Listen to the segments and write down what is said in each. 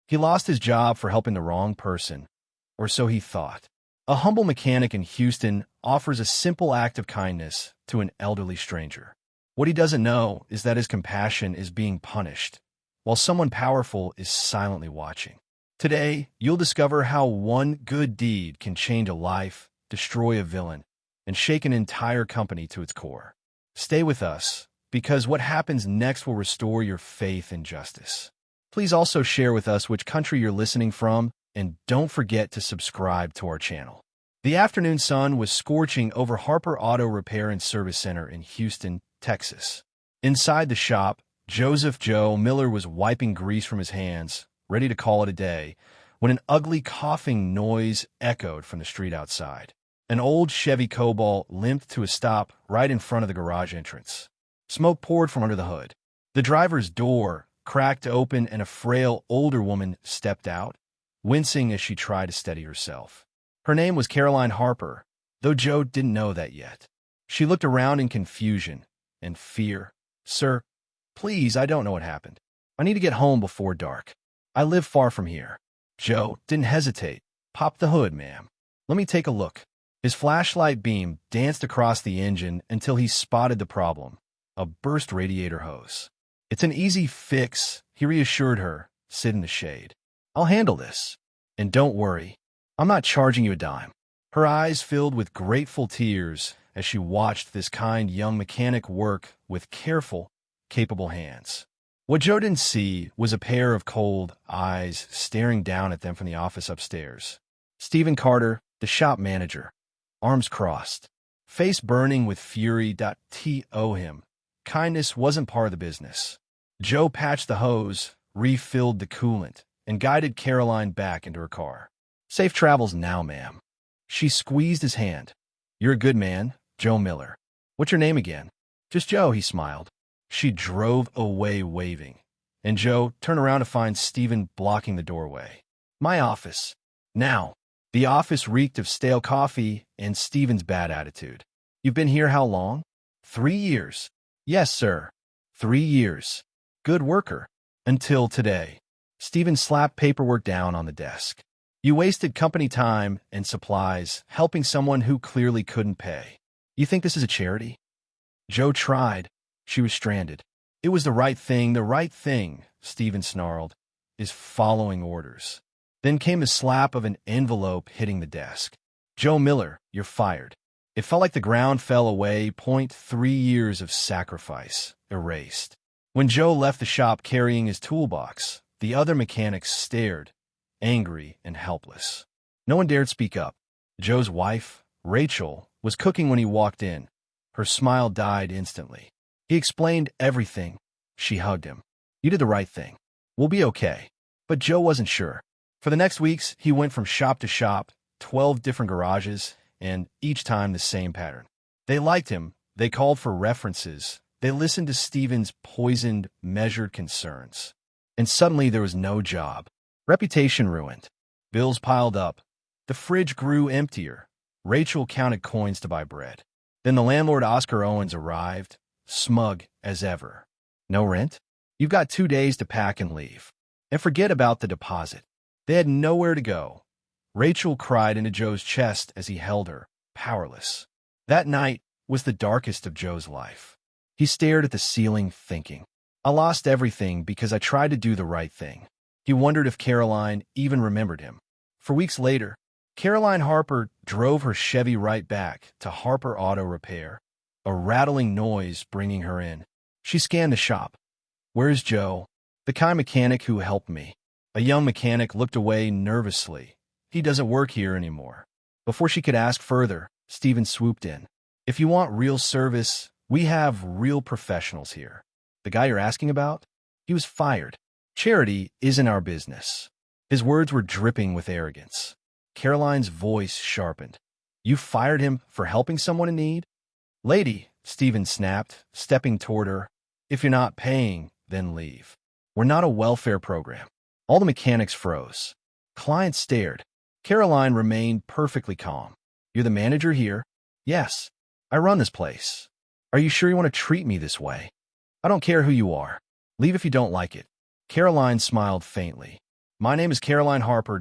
He lost his job for helping the wrong person, or so he thought. A humble mechanic in Houston offers a simple act of kindness to an elderly stranger. What he doesn't know is that his compassion is being punished, while someone powerful is silently watching. Today, you'll discover how one good deed can change a life, destroy a villain, and shake an entire company to its core. Stay with us, because what happens next will restore your faith in justice. Please also share with us which country you're listening from, and don't forget to subscribe to our channel. The afternoon sun was scorching over Harper Auto Repair and Service Center in Houston, Texas. Inside the shop, Joseph Joe Miller was wiping grease from his hands, ready to call it a day, when an ugly coughing noise echoed from the street outside. An old Chevy Cobalt limped to a stop right in front of the garage entrance. Smoke poured from under the hood. The driver's door cracked open and a frail, older woman stepped out, wincing as she tried to steady herself. Her name was Caroline Harper, though Joe didn't know that yet. She looked around in confusion and fear. "Sir, please, I don't know what happened. I need to get home before dark. I live far from here." Joe didn't hesitate. "Pop the hood, ma'am. Let me take a look." His flashlight beam danced across the engine until he spotted the problem, a burst radiator hose. "It's an easy fix," he reassured her. "Sit in the shade. I'll handle this. And don't worry, I'm not charging you a dime." Her eyes filled with grateful tears as she watched this kind young mechanic work with careful, capable hands. What Joe didn't see was a pair of cold eyes staring down at them from the office upstairs. Stephen Carter, the shop manager, arms crossed, face burning with fury. To him, kindness wasn't part of the business. Joe patched the hose, refilled the coolant, and guided Caroline back into her car. "Safe travels now, ma'am." She squeezed his hand. "You're a good man, Joe Miller. What's your name again?" "Just Joe," he smiled. She drove away waving, and Joe turned around to find Stephen blocking the doorway. "My office. Now." The office reeked of stale coffee and Stephen's bad attitude. "You've been here how long?" 3 years. "Yes, sir. 3 years. Good worker. Until today." Stephen slapped paperwork down on the desk. "You wasted company time and supplies helping someone who clearly couldn't pay. You think this is a charity?" Joe tried. She was stranded. "It was the right thing, Stephen snarled, "is following orders." Then came the slap of an envelope hitting the desk. "Joe Miller, you're fired." It felt like the ground fell away. 3 years of sacrifice erased. When Joe left the shop carrying his toolbox, the other mechanics stared, angry and helpless. No one dared speak up. Joe's wife, Rachel, was cooking when he walked in. Her smile died instantly. He explained everything. She hugged him. "You did the right thing. We'll be okay." But Joe wasn't sure. For the next weeks, he went from shop to shop, 12 different garages, and each time the same pattern. They liked him. They called for references. They listened to Stephen's poisoned, measured concerns. And suddenly there was no job. Reputation ruined. Bills piled up. The fridge grew emptier. Rachel counted coins to buy bread. Then the landlord, Oscar Owens, arrived, smug as ever. "No rent? You've got 2 days to pack and leave. And forget about the deposit." They had nowhere to go. Rachel cried into Joe's chest as he held her, powerless. That night was the darkest of Joe's life. He stared at the ceiling, thinking, "I lost everything because I tried to do the right thing." He wondered if Caroline even remembered him. For weeks later, Caroline Harper drove her Chevy right back to Harper Auto Repair, a rattling noise bringing her in. She scanned the shop. "Where's Joe? The kind mechanic who helped me." A young mechanic looked away nervously. "He doesn't work here anymore." Before she could ask further, Stephen swooped in. "If you want real service, we have real professionals here. The guy you're asking about? He was fired. Charity isn't our business." His words were dripping with arrogance. Caroline's voice sharpened. "You fired him for helping someone in need?" "Lady," Stephen snapped, stepping toward her, "if you're not paying, then leave. We're not a welfare program." All the mechanics froze. Clients stared. Caroline remained perfectly calm. "You're the manager here?" "Yes. I run this place." "Are you sure you want to treat me this way?" "I don't care who you are. Leave if you don't like it." Caroline smiled faintly. My name is Caroline Harper.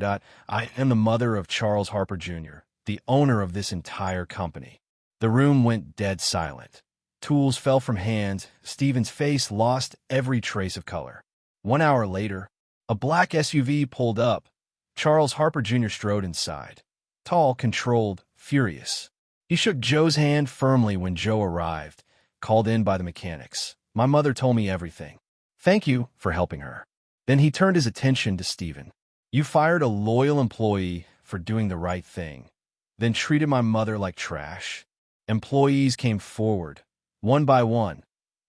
I am the mother of Charles Harper Jr., the owner of this entire company." The room went dead silent. Tools fell from hands. Stephen's face lost every trace of color. 1 hour later, a black SUV pulled up. Charles Harper Jr. strode inside. Tall, controlled, furious. He shook Joe's hand firmly when Joe arrived, called in by the mechanics. "My mother told me everything. Thank you for helping her." Then he turned his attention to Stephen. "You fired a loyal employee for doing the right thing, then treated my mother like trash." Employees came forward, one by one.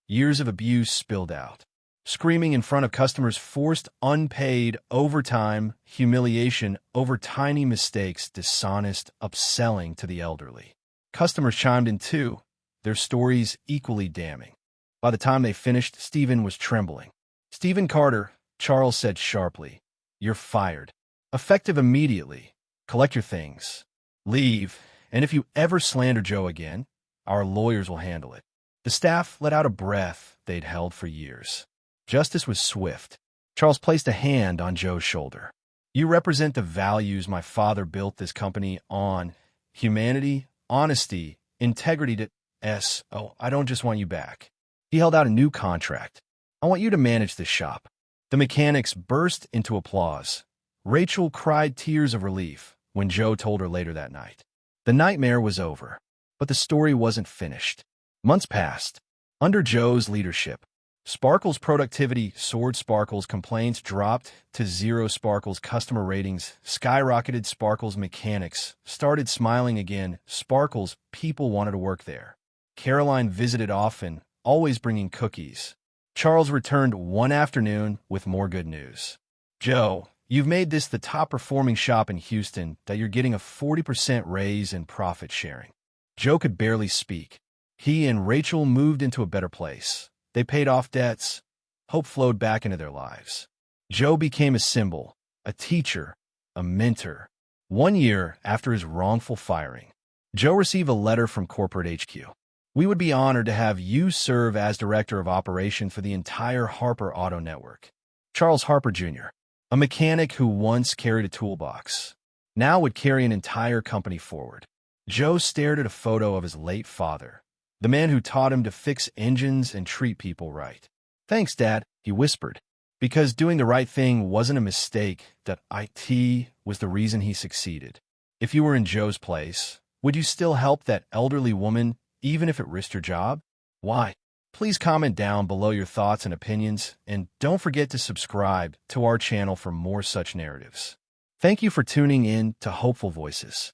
Years of abuse spilled out. Screaming in front of customers, forced unpaid overtime, humiliation over tiny mistakes, dishonest upselling to the elderly. Customers chimed in too, their stories equally damning. By the time they finished, Stephen was trembling. "Stephen Carter," Charles said sharply, "you're fired. Effective immediately. Collect your things. Leave, and if you ever slander Joe again, our lawyers will handle it." The staff let out a breath they'd held for years. Justice was swift. Charles placed a hand on Joe's shoulder. "You represent the values my father built this company on: humanity, honesty, integrity. I don't just want you back." He held out a new contract. "I want you to manage this shop." The mechanics burst into applause. Rachel cried tears of relief when Joe told her later that night. The nightmare was over, but the story wasn't finished. Months passed. Under Joe's leadership, Sparkle's productivity soared. Sparkle's complaints dropped to zero. Sparkle's customer ratings skyrocketed. Sparkle's mechanics started smiling again. Sparkle's people wanted to work there. Caroline visited often, always bringing cookies. Charles returned one afternoon with more good news. "Joe, you've made this the top-performing shop in Houston, that you're getting a 40% raise in profit sharing." Joe could barely speak. He and Rachel moved into a better place. They paid off debts. Hope flowed back into their lives. Joe became a symbol, a teacher, a mentor. 1 year after his wrongful firing, Joe received a letter from corporate HQ. "We would be honored to have you serve as director of operations for the entire Harper Auto Network." Charles Harper Jr., a mechanic who once carried a toolbox, now would carry an entire company forward. Joe stared at a photo of his late father, the man who taught him to fix engines and treat people right. "Thanks, Dad," he whispered, because doing the right thing wasn't a mistake. That IT was the reason he succeeded. If you were in Joe's place, would you still help that elderly woman, even if it risked your job? Why? Please comment down below your thoughts and opinions, and don't forget to subscribe to our channel for more such narratives. Thank you for tuning in to Hopeful Voices.